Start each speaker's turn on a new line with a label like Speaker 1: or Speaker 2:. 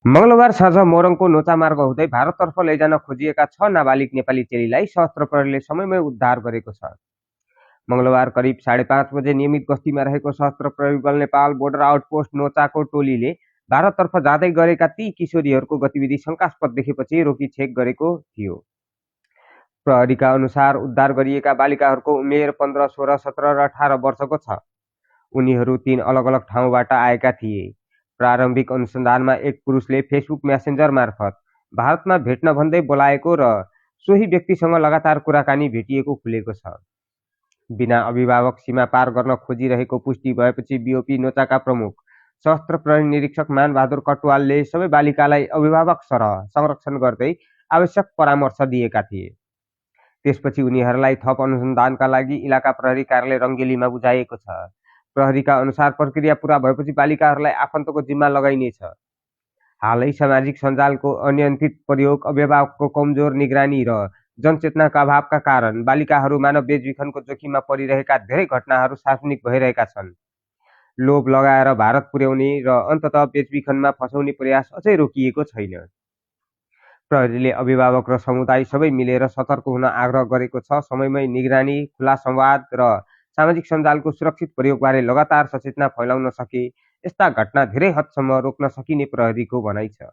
Speaker 1: मंगलबार साँझ मोरङको नोचामार्ग हुँदै भारततर्फ लैजान खोजिएका 6 नाबालिग नेपाली चेलीलाई सशस्त्र प्रहरीले समयमै उद्धार गरेको छ। मंगलबार करिब 5:30 बजे नियमित गस्तीमा रहेको सशस्त्र प्रहरी बल नेपाल बोर्डर आउटपोस्ट नोचाको टोलीले भारततर्फ जाँदै गरेका ती किशोरीहरूको गतिविधि शंकास्पद देखेपछि रोकी छेक गरेको थियो। प्रहरीका अनुसार उद्धार गरिएका बालिकाहरूको उमेर 15, 16, 17 र 18 वर्षको छ। उनीहरू 3 अलग-अलग ठाउँबाट आएका थिए। प्रारम्भिक अनुसन्धानमा एक पुरुषले फेसबुक मेसेन्जर मार्फत भारतमा भेट्न भन्दै बोलाएको र सोही व्यक्तिसँग लगातार कुराकानी भेटिएको खुलेको छ। बिना अभिभावक सीमा पार गर्न खोजिरहेको पुष्टि भएपछि बीओपी नोचाका प्रमुख सशस्त्र प्रहरी निरीक्षक मानबहादुर कटुवालले सबै बालिकालाई अभिभावक सरह संरक्षण गर्दै आवश्यक परामर्श दिएका थिए। त्यसपछि उनीहरूलाई थप अनुसन्धानका लागि इलाका प्रहरी कार्यालय रङ्गेलीमा बुझाइएको छ। प्रहरीका अनुसार प्रक्रिया पूरा भएपछि बालिकाहरूलाई आफन्तको जिम्मा लगाइनेछ। हालै सामाजिक सञ्जालको अनियन्त्रित प्रयोग, अभिभावकको कमजोर निगरानी र जनचेतनाका अभावका कारण बालिकाहरू मानव बेचबिखनको जोखिममा परिरहेका धेरै घटनाहरू सार्वजनिक भइरहेका छन्। लोभ लगाएर भारत पुर्याउने र अन्ततः बेचबिखनमा फसाउने प्रयास अझै रोकिएको छैन। प्रहरीले अभिभावक र समुदाय सबै मिलेर सतर्क हुन आग्रह गरेको छ। समयमै निगरानी, खुला संवाद र सामाजिक सञ्जालको सुरक्षित प्रयोगबारे लगातार सचेतना फैलाउन सके यस्ता घटना धेरै हदसम्म रोक्न सकिने प्रहरीको भनाइ छ।